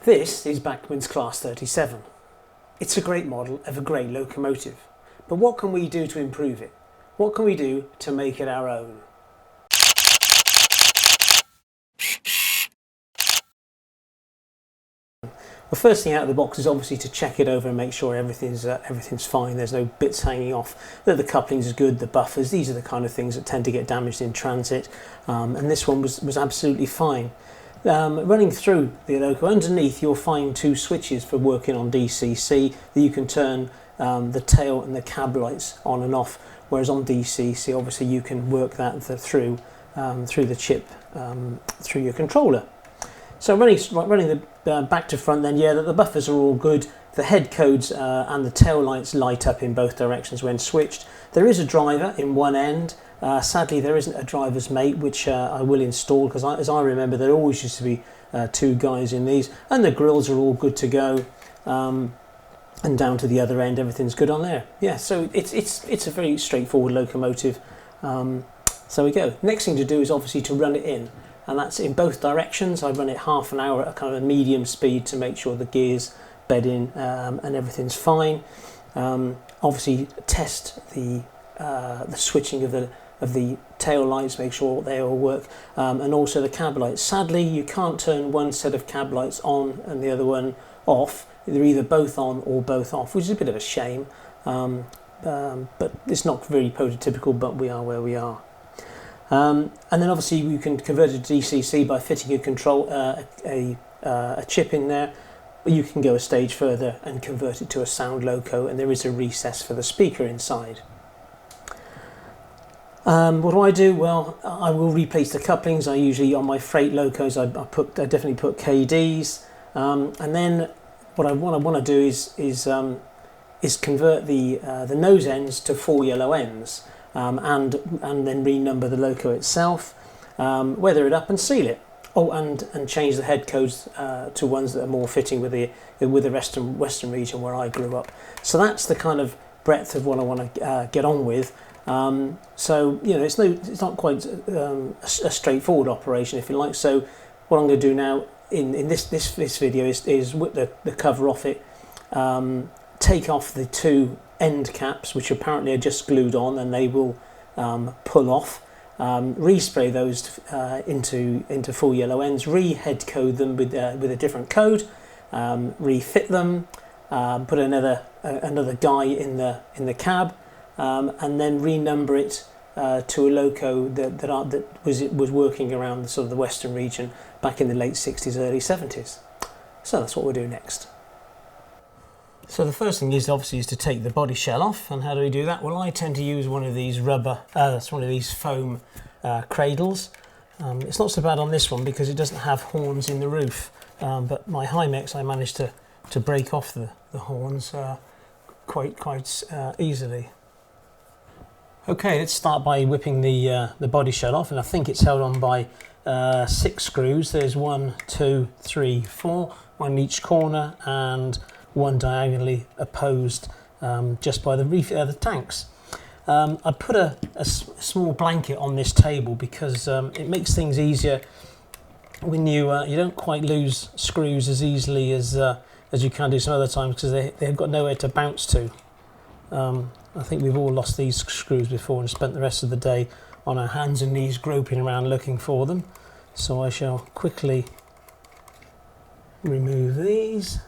This is Bachmann's Class 37. It's a great model of a great locomotive, but what can we do to improve it? What can we do to make it our own? The first thing out of the box is obviously to check it over and make sure everything's fine. There's no bits hanging off, that the coupling's is good, the buffers. These are the kind of things that tend to get damaged in transit, and this one was absolutely fine. Running through the loco, underneath you'll find two switches for working on DCC that you can turn the tail and the cab lights on and off, whereas on DCC obviously you can work that through the chip, through your controller. So running the back to front then, yeah, the buffers are all good. The head codes and the tail lights light up in both directions when switched. There is a driver in one end. Sadly, there isn't a driver's mate, which I will install, because as I remember, there always used to be two guys in these, and the grills are all good to go. And down to the other end, everything's good on there. Yeah, so it's a very straightforward locomotive. So we go. Next thing to do is obviously to run it in, and that's in both directions. I run it half an hour at a kind of a medium speed to make sure the gears bed in and everything's fine. Obviously, test the switching of the tail lights, make sure they all work, and also the cab lights. Sadly, you can't turn one set of cab lights on and the other one off. They're either both on or both off, which is a bit of a shame, but it's not very prototypical, but we are where we are. And then obviously you can convert it to DCC by fitting a chip in there. You can go a stage further and convert it to a sound loco, and there is a recess for the speaker inside. What do? Well, I will replace the couplings. I usually, on my freight locos, I definitely put KDs, and then what I want to do is convert the nose ends to 4 yellow ends, and then renumber the loco itself, weather it up and seal it. Oh, and change the head codes to ones that are more fitting with the western region where I grew up. So that's the kind of breadth of what I want to get on with. So you know, it's not quite a straightforward operation, if you like. So what I'm going to do now in this video is whip the cover off it, take off the two end caps, which apparently are just glued on, and they will pull off. Respray those into full yellow ends, re-head code them with a different code, refit them, put another guy in the cab, and then renumber it to a loco that was working around sort of the western region back in the late 60s, early 70s. So that's what we'll do next. So the first thing is obviously to take the body shell off, and how do we do that? Well, I tend to use one of these foam cradles. It's not so bad on this one because it doesn't have horns in the roof, but my Hymex I managed to break off the horns quite easily. Okay, let's start by whipping the body shell off, and I think it's held on by 6 screws. There's 1, 2, 3, 4, one in each corner, and one diagonally opposed just by the tanks. I put a small blanket on this table because it makes things easier when you don't quite lose screws as easily as you can do some other times, because they've got nowhere to bounce to. I think we've all lost these screws before and spent the rest of the day on our hands and knees groping around looking for them. So I shall quickly remove these.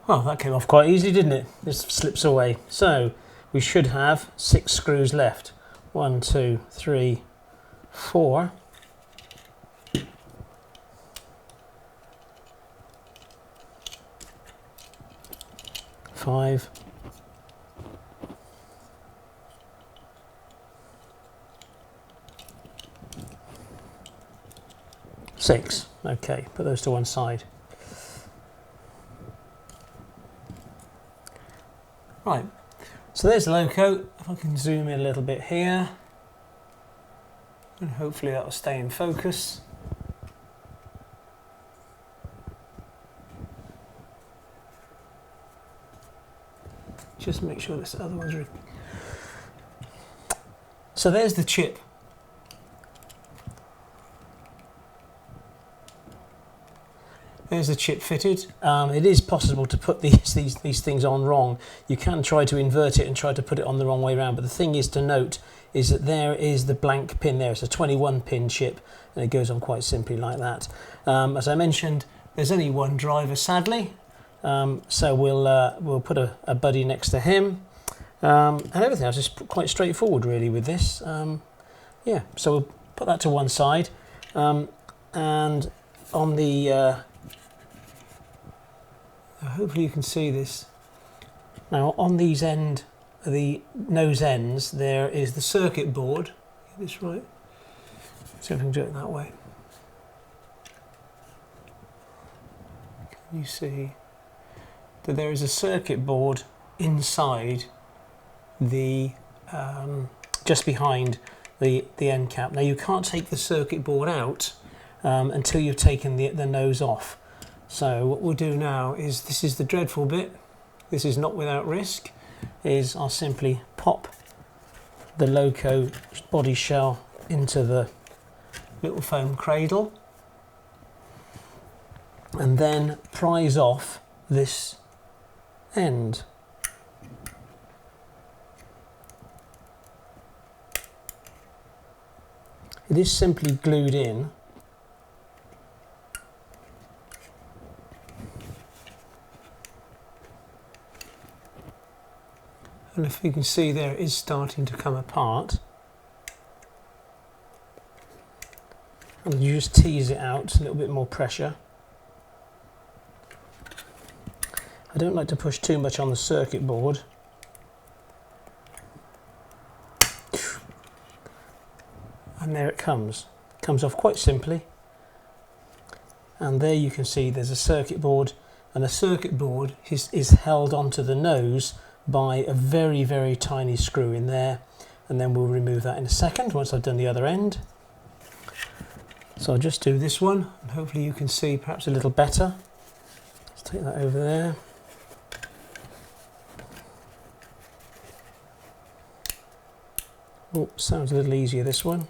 Well, that came off quite easy, didn't it? Just slips away. So we should have 6 screws left. 1, 2, 3, 4. 5, 6. Okay, put those to one side. Right, so there's the loco. If I can zoom in a little bit here, and hopefully that will stay in focus. Just make sure this other one's... So there's the chip. There's the chip fitted. It is possible to put these things on wrong. You can try to invert it and try to put it on the wrong way around, but the thing is to note is that there is the blank pin there. It's a 21 pin chip, and it goes on quite simply like that. As I mentioned, there's only one driver, sadly, so we'll put a buddy next to him, and everything else is quite straightforward really with this. Yeah, so we'll put that to one side, and on the hopefully you can see this. Now on these the nose ends, there is the circuit board. Get this right. See if I can do it that way. Can you see that there is a circuit board inside the just behind the end cap. Now you can't take the circuit board out until you've taken the nose off. So what we'll do now is, this is the dreadful bit, this is not without risk, is I'll simply pop the loco body shell into the little foam cradle and then prise off this end. It is simply glued in. And if you can see there, it is starting to come apart. And you just tease it out, a little bit more pressure. I don't like to push too much on the circuit board. And there it comes. It comes off quite simply. And there you can see there's a circuit board, and the circuit board is held onto the nose by a very, very tiny screw in there, and then we'll remove that in a second once I've done the other end. So I'll just do this one, and hopefully you can see perhaps a little better. Let's take that over there. Oh, sounds a little easier, this one.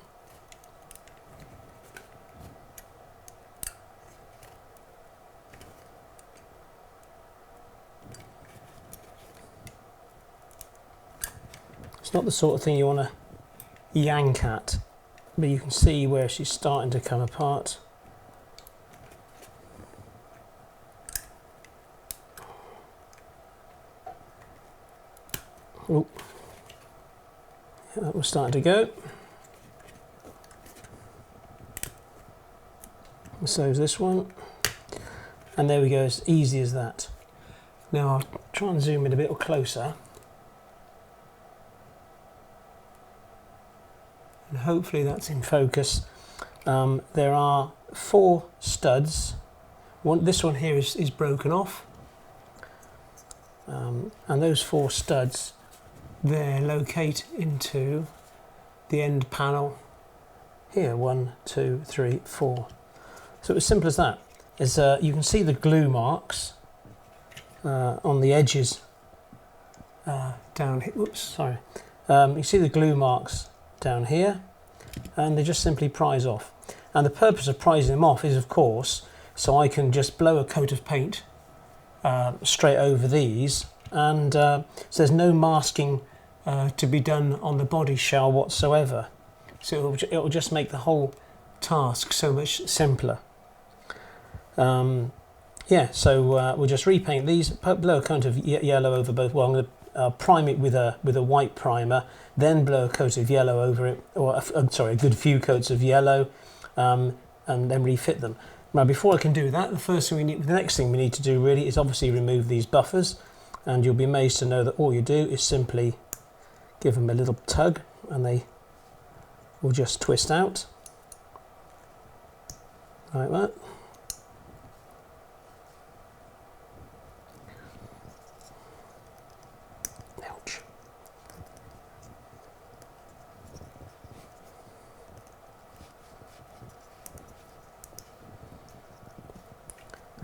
It's not the sort of thing you want to yank at, but you can see where she's starting to come apart. Oh, yeah, that was starting to go. And so is this one. And there we go, as easy as that. Now I'll try and zoom in a bit closer. And hopefully that's in focus. There are 4 studs. This one here is broken off. And those 4 studs, they locate into the end panel here. 1, 2, 3, 4. So it's as simple as that. You can see the glue marks on the edges down here. Whoops, sorry. You see the glue marks down here, and they just simply prise off. And the purpose of prising them off is, of course, so I can just blow a coat of paint straight over these, and so there's no masking to be done on the body shell whatsoever. So it'll just make the whole task so much simpler. Yeah, so we'll just repaint these, blow a coat of yellow over both. Well, I'm going to prime it with a white primer, then blow a coat of yellow over it, or sorry, a good few coats of yellow, and then refit them. Now, before I can do that, the next thing we need to do really is obviously remove these buffers. and you'll be amazed to know that all you do is simply give them a little tug and they will just twist out like that. Ouch.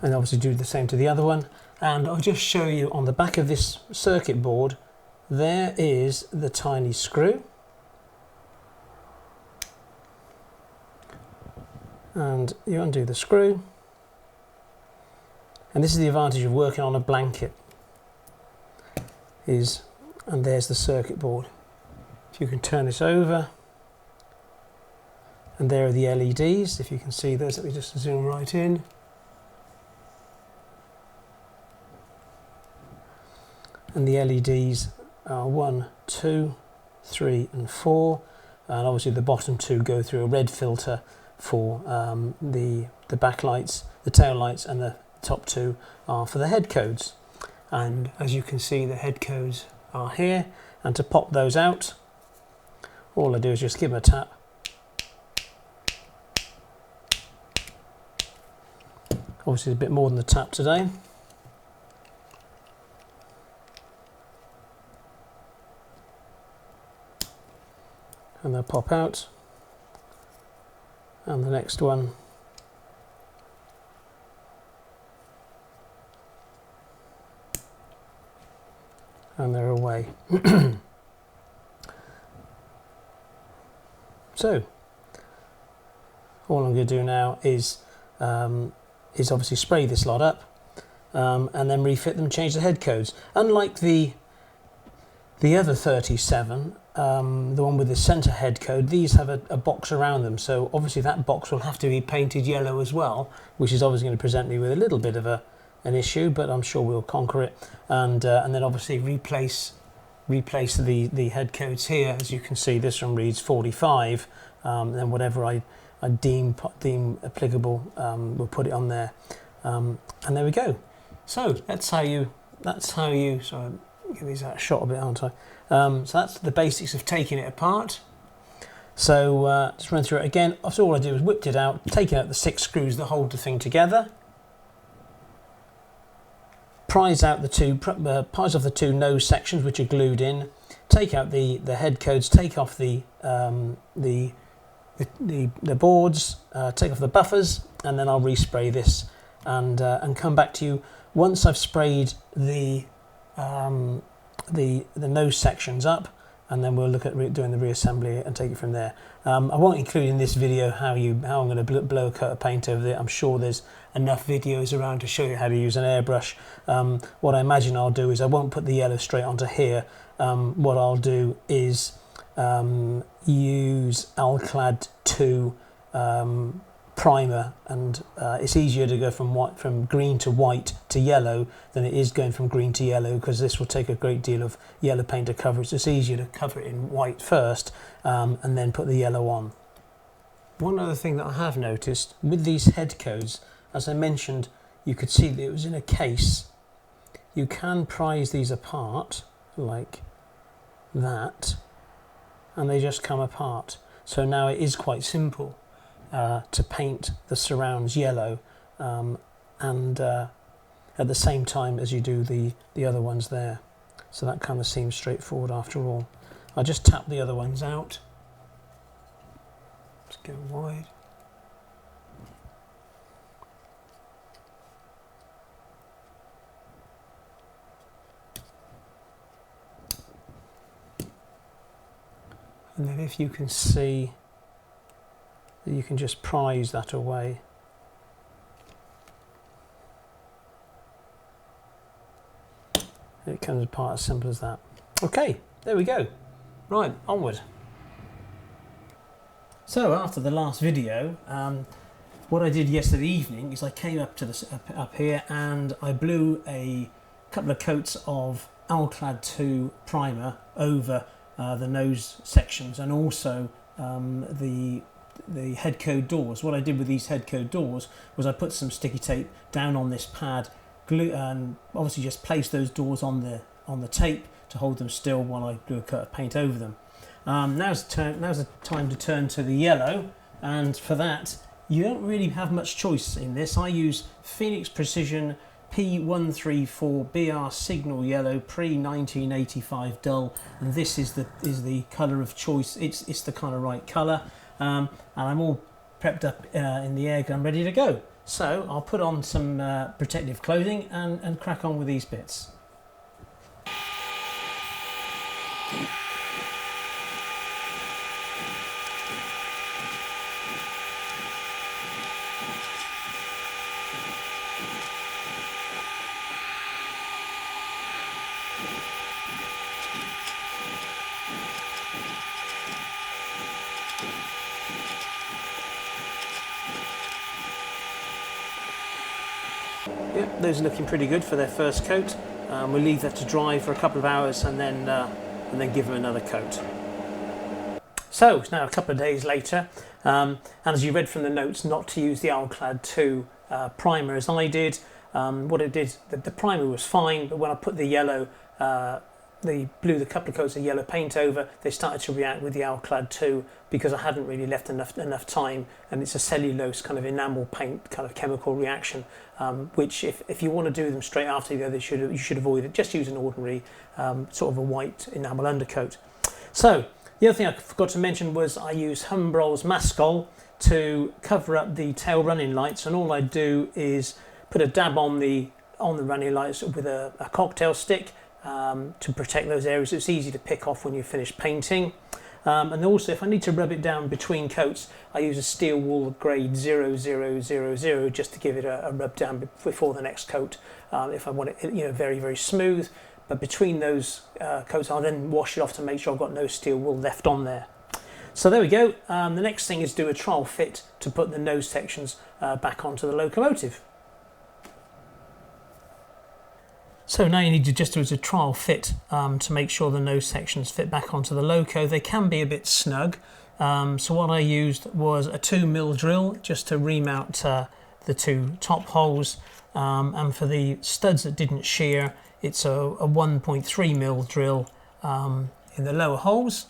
And obviously do the same to the other one. And I'll just show you on the back of this circuit board, there is the tiny screw. And you undo the screw. And this is the advantage of working on a blanket, and there's the circuit board. So you can turn this over, and there are the LEDs, if you can see those. Let me just zoom right in. And the LEDs are 1, 2, 3 and 4, and obviously the bottom two go through a red filter for the backlights, the tail lights, and the top two are for the head codes. And as you can see, the head codes are here, and to pop those out, all I do is just give them a tap. Obviously a bit more than the tap today. And they'll pop out, and the next one and they're away. So all I'm going to do now is obviously spray this lot up, and then refit them, change the head codes. Unlike the other 37, the one with the centre head code, these have a box around them, so obviously that box will have to be painted yellow as well, which is obviously going to present me with a little bit of an issue, but I'm sure we'll conquer it. And then obviously replace the head codes here. As you can see, this one reads 45, then whatever I deem applicable, we'll put it on there, and there we go. So that's how you sorry, give these out a shot a bit, aren't I? So that's the basics of taking it apart. So just run through it again. So all I do is whipped it out, taking out the 6 screws that hold the thing together, prise off the 2 nose sections which are glued in, take out the head codes, take off the boards, take off the buffers, and then I'll respray this and come back to you once I've sprayed the nose sections up, and then we'll look at doing the reassembly and take it from there. I won't include in this video how I'm going to blow a coat of paint over it. I'm sure there's enough videos around to show you how to use an airbrush. What I imagine I'll do is I won't put the yellow straight onto here. What I'll do is use Alclad 2 primer, and it's easier to go from green to white to yellow than it is going from green to yellow, because this will take a great deal of yellow paint to cover it. So it's easier to cover it in white first, and then put the yellow on. One other thing that I have noticed with these head codes, as I mentioned, you could see that it was in a case. You can prise these apart like that, and they just come apart. So now it is quite simple to paint the surrounds yellow, and at the same time as you do the other ones there. So that kind of seems straightforward after all. I'll just tap the other ones out. Just go wide. And then if you can see, you can just prise that away. And it comes apart as simple as that. Okay, there we go. Right, onward. So after the last video, what I did yesterday evening is I came up to up here and I blew a couple of coats of Alclad 2 primer over the nose sections, and also the head code doors. What I did with these head code doors was I put some sticky tape down on this pad glue and obviously just place those doors on the tape to hold them still while I glue a coat of paint over them. Now's the time to turn to the yellow, and for that you don't really have much choice in this. I use Phoenix Precision P134 BR Signal Yellow pre-1985 dull, and this is the colour of choice. It's the kind of right colour, and I'm all prepped up in the air gun ready to go. So I'll put on some protective clothing and crack on with these bits. Yep, those are looking pretty good for their first coat. We'll leave that to dry for a couple of hours and then give them another coat. So it's now a couple of days later, and as you read from the notes, not to use the Alclad 2 primer as I did. What it did, the primer was fine, but when I put the yellow, blew the couple of coats of yellow paint over, they started to react with the Alclad 2 because I hadn't really left enough time, and it's a cellulose kind of enamel paint kind of chemical reaction, which if you want to do them straight after the other, you should avoid it. Just use an ordinary sort of a white enamel undercoat. So the other thing I forgot to mention was I use Humbrol's Mascol to cover up the tail running lights, and all I do is put a dab on the running lights with a cocktail stick to protect those areas. It's easy to pick off when you finish painting. And also, if I need to rub it down between coats, I use a steel wool grade 0000 just to give it a rub down before the next coat, if I want it very, very smooth. But between those coats, I'll then wash it off to make sure I've got no steel wool left on there. So there we go. The next thing is do a trial fit to put the nose sections back onto the locomotive. So now you need to just do a trial fit to make sure the nose sections fit back onto the loco. They can be a bit snug. So what I used was a 2mm drill just to remount the two top holes. And for the studs that didn't shear, it's a 1.3mm drill in the lower holes.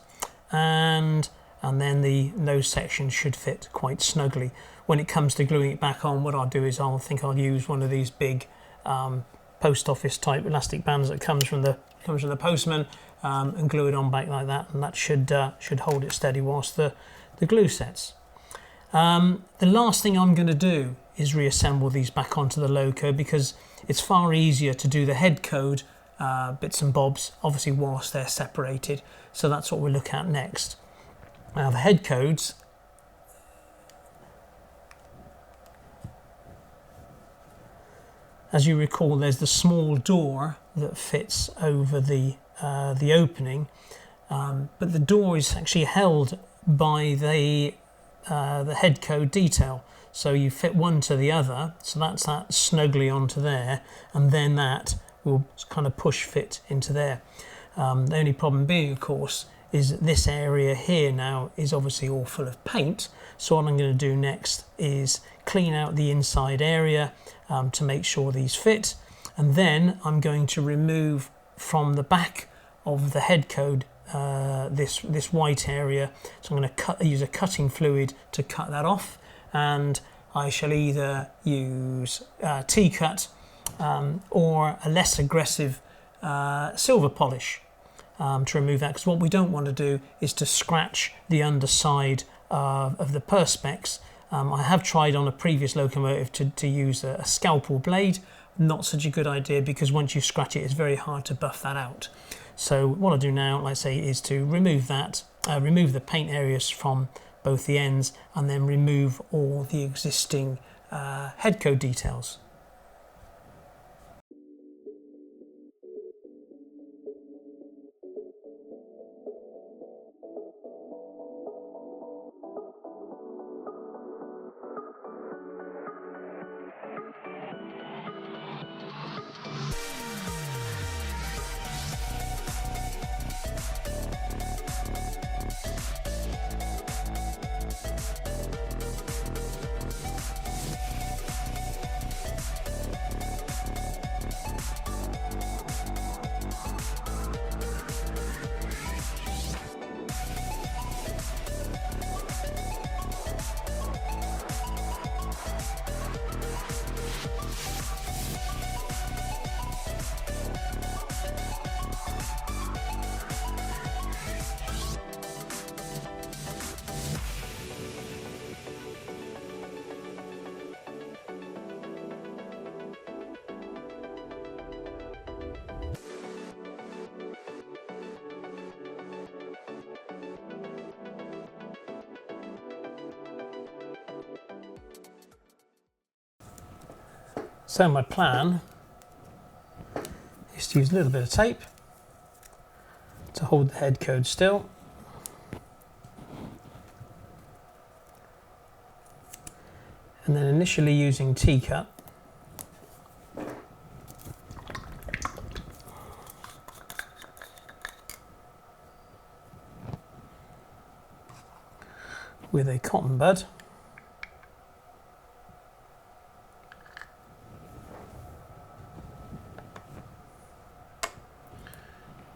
And then the nose section should fit quite snugly. When it comes to gluing it back on, what I'll do is I'll use one of these big post office type elastic bands that comes from the postman, and glue it on back like that, and that should hold it steady whilst the glue sets. The last thing I'm going to do is reassemble these back onto the loco, because it's far easier to do the head code bits and bobs obviously whilst they're separated. So that's what we'll look at next. Now the head codes, as you recall, there's the small door that fits over the opening, but the door is actually held by the head code detail. So you fit one to the other, so that's that snugly onto there, and then that will kind of push fit into there. The only problem being, of course, is that this area here now is obviously all full of paint. So what I'm going to do next is clean out the inside area to make sure these fit, and then I'm going to remove from the back of the head code this white area. So I'm going to use a cutting fluid to cut that off, and I shall either use T-cut or a less aggressive silver polish to remove that, because what we don't want to do is to scratch the underside of the perspex. I have tried on a previous locomotive to use a scalpel blade. Not such a good idea, because once you scratch it, it's very hard to buff that out. So what I'll do now, like I say, is to remove that, remove the paint areas from both the ends, and then remove all the existing head code details. So my plan is to use a little bit of tape to hold the head code still. And then initially using T-cut with a cotton bud.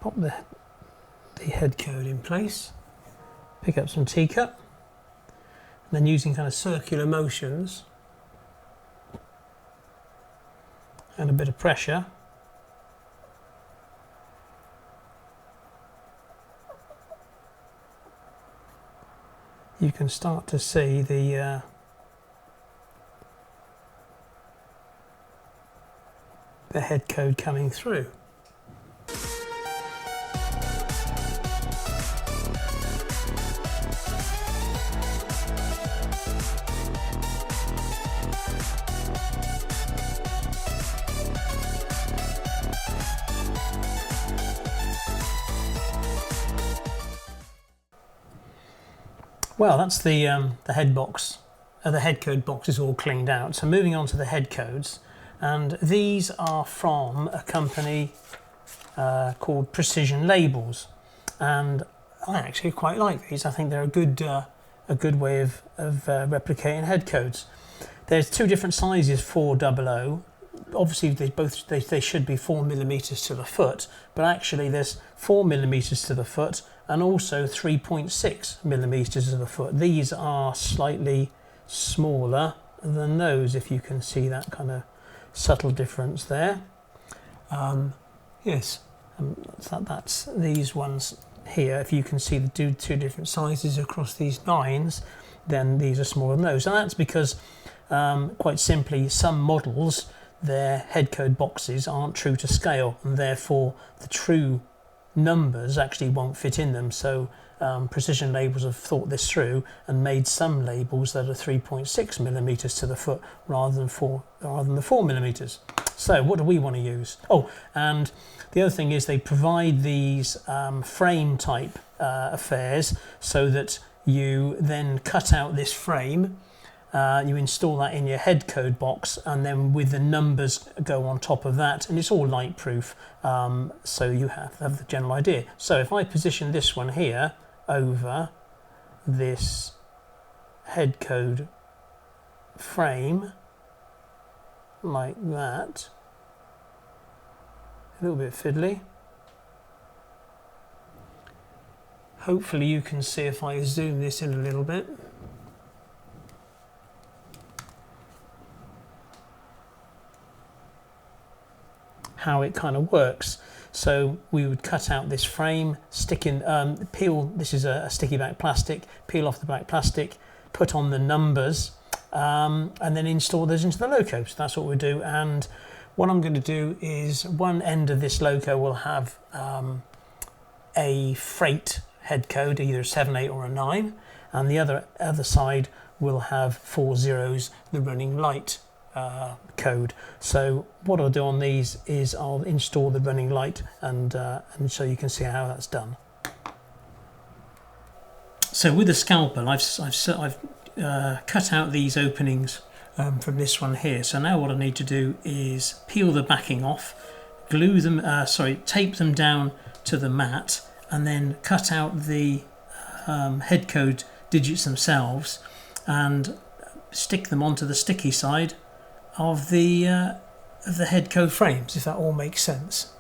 Pop the head code in place, pick up some T-cut, and then using kind of circular motions and a bit of pressure, you can start to see the head code coming through. Well, that's the head box. The head code box is all cleaned out. So moving on to the head codes, and these are from a company called Precision Labels, and I actually quite like these. I think they're a good way of replicating head codes. There's two different sizes for 00. Obviously, they should be 4mm to the foot, but actually there's 4mm to the foot and also 3.6mm to the foot. These are slightly smaller than those, if you can see that kind of subtle difference there. Yes, that's these ones here. If you can see the two different sizes across these lines, then these are smaller than those. And that's because, quite simply, some models, their head code boxes aren't true to scale, and therefore the true numbers actually won't fit in them. So Precision Labels have thought this through and made some labels that are 3.6mm to the foot rather than the 4mm. So what do we want to use? Oh, and the other thing is they provide these frame type affairs, so that you then cut out this frame, you install that in your head code box, and then with the numbers go on top of that, and it's all light proof, so you have the general idea. So if I position this one here over this head code frame like that, a little bit fiddly. Hopefully you can see, if I zoom this in a little bit, how it kind of works. So we would cut out this frame, stick in, peel, this is a sticky back plastic, peel off the black plastic, put on the numbers, and then install those into the loco. So that's what we do. And what I'm going to do is, one end of this loco will have a freight head code, either a 7, 8 or a 9, and the other side will have 4 zeros, the running light code. So what I'll do on these is I'll install the running light, and so you can see how that's done. So with the scalpel, I've cut out these openings from this one here. So now what I need to do is peel the backing off, glue them, tape them down to the mat, and then cut out the head code digits themselves and stick them onto the sticky side of the head code frames, if that all makes sense.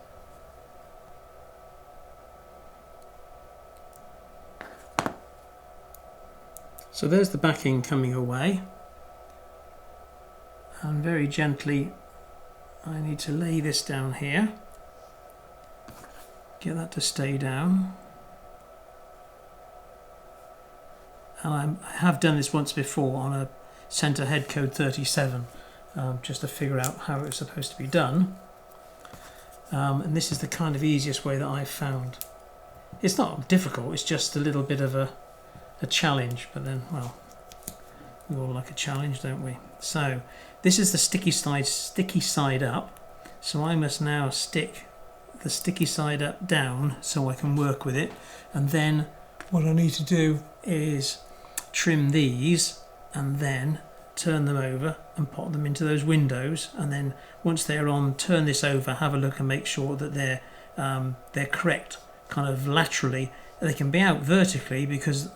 So there's the backing coming away, and very gently I need to lay this down here, get that to stay down. And I have done this once before on a centre head code 37, just to figure out how it was supposed to be done. And this is the kind of easiest way that I've found. It's not difficult, it's just a little bit of a challenge, but then, well, We all like a challenge, don't we? So this is the sticky side up. So I must now stick the sticky side up down so I can work with it. And then what I need to do is trim these and then turn them over and pop them into those windows. And then once they're on, turn this over, have a look and make sure that they're correct kind of laterally. They can be out vertically because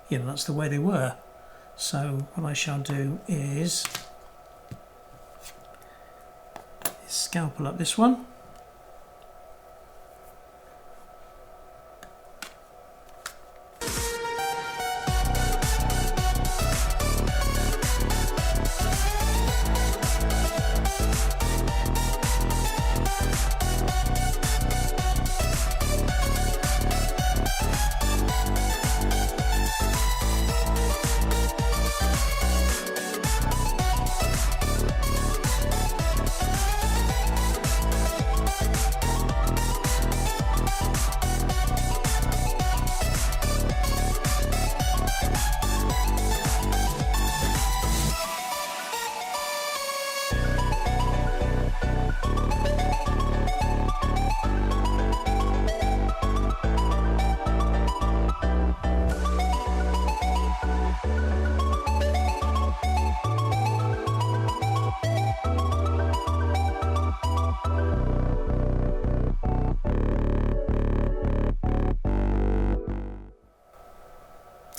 you know, that's the way they were. So what I shall do is scalpel up this one.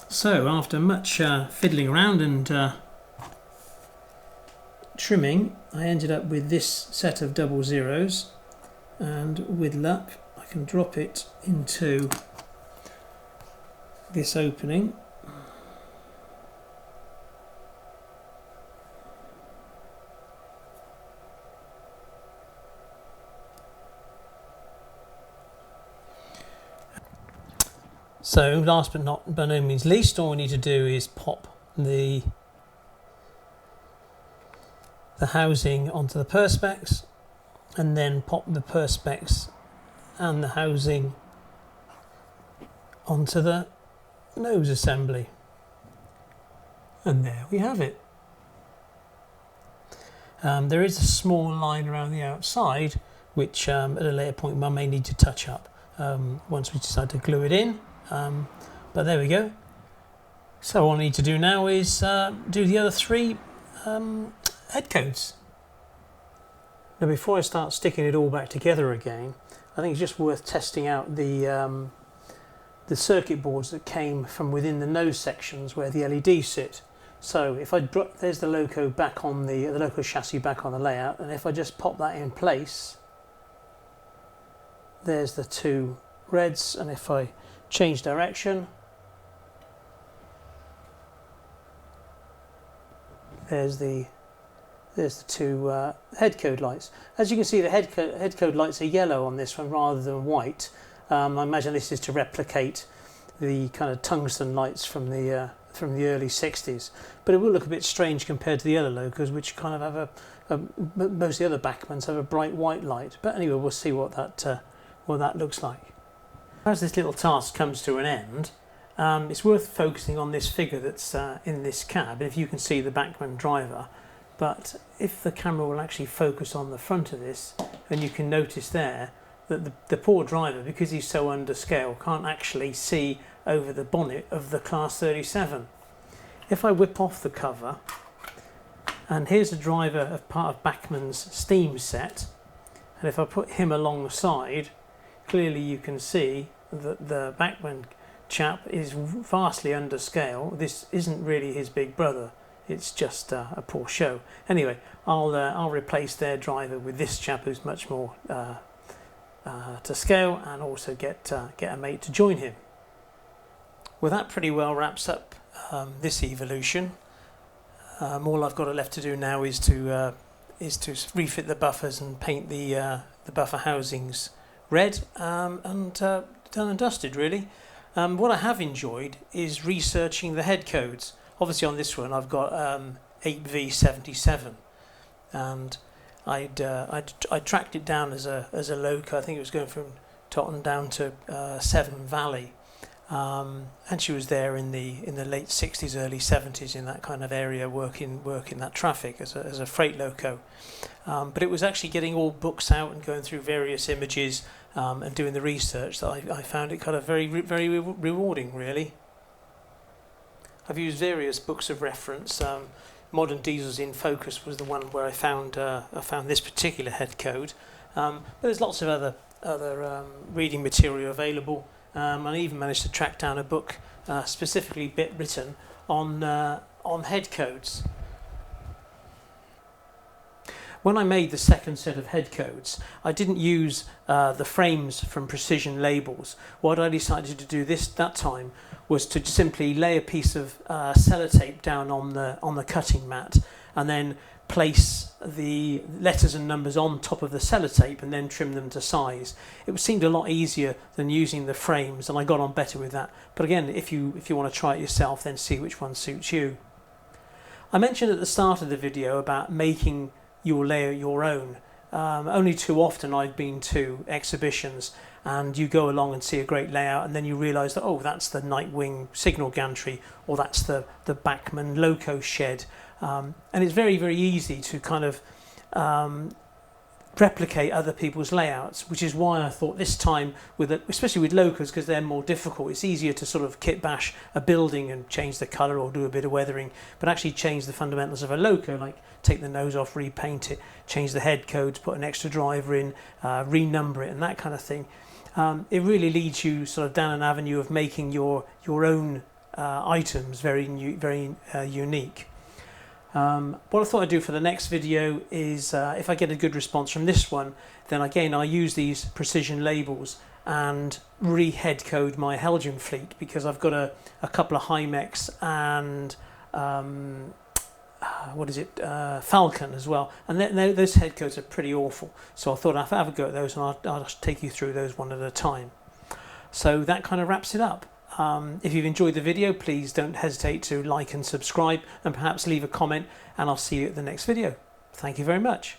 So after much fiddling around and trimming, I ended up with this set of double zeros, and with luck I can drop it into this opening. So last but not by no means least, all we need to do is pop the housing onto the perspex, and then pop the perspex and the housing onto the nose assembly. And there we have it. There is a small line around the outside which at a later point I may need to touch up once we decide to glue it in. But there we go. So all I need to do now is do the other three head codes. Now before I start sticking it all back together again, I think it's just worth testing out the circuit boards that came from within the nose sections where the LEDs sit. So if I drop, there's the loco back on the loco chassis back on the layout, and if I just pop that in place, there's the two reds, and if I change direction, there's the two head code lights. As you can see, the head code lights are yellow on this one rather than white. I imagine this is to replicate the kind of tungsten lights from the early 60s, but it will look a bit strange compared to the other locos, which kind of have most of the other Bachmanns have a bright white light. But anyway, we'll see what that looks like. As this little task comes to an end, it's worth focusing on this figure that's in this cab. If you can see the Bachmann driver, but if the camera will actually focus on the front of this, and you can notice there that the poor driver, because he's so under scale, can't actually see over the bonnet of the Class 37. If I whip off the cover, and here's a driver of part of Bachmann's steam set, and if I put him alongside, clearly you can see that the Bachmann chap is vastly under scale. This isn't really his big brother, it's just a poor show. Anyway, I'll replace their driver with this chap who's much more to scale, and also get a mate to join him. Well, that pretty well wraps up this evolution. All I've got left to do now is to refit the buffers and paint the buffer housings red, and done and dusted really. What I have enjoyed is researching the head codes. Obviously on this one I've got 8V77, and I tracked it down as a loco. I think it was going from Totton down to Severn Valley, and she was there in the late 60s, early 70s in that kind of area, working that traffic as a freight loco. But it was actually getting all books out and going through various images and doing the research that I found it kind of very rewarding, really. I've used various books of reference. Modern Diesels in Focus was the one where I found this particular head code. But there's lots of other reading material available. I even managed to track down a book specifically written on head codes. When I made the second set of head codes, I didn't use the frames from Precision Labels. What I decided to do that time was to simply lay a piece of sellotape down on the cutting mat, and then place the letters and numbers on top of the sellotape and then trim them to size. It seemed a lot easier than using the frames, and I got on better with that. But again, if you want to try it yourself, then see which one suits you. I mentioned at the start of the video about making your layout your own. Only too often I've been to exhibitions and you go along and see a great layout, and then you realise that, oh, that's the Nightwing signal gantry, or that's the Bachmann loco shed. And it's very easy to kind of replicate other people's layouts, which is why I thought this time, especially with locos, because they're more difficult, it's easier to sort of kit bash a building and change the colour or do a bit of weathering, but actually change the fundamentals of a loco, like take the nose off, repaint it, change the head codes, put an extra driver in, renumber it, and that kind of thing. It really leads you sort of down an avenue of making your own items very unique. What I thought I'd do for the next video is, if I get a good response from this one, then again I use these Precision Labels and re-head code my Helgian fleet, because I've got a couple of Hymex and Falcon as well, and those head codes are pretty awful. So I thought I'd have a go at those, and I'll take you through those one at a time. So that kind of wraps it up. If you've enjoyed the video, please don't hesitate to like and subscribe, and perhaps leave a comment, and I'll see you at the next video. Thank you very much.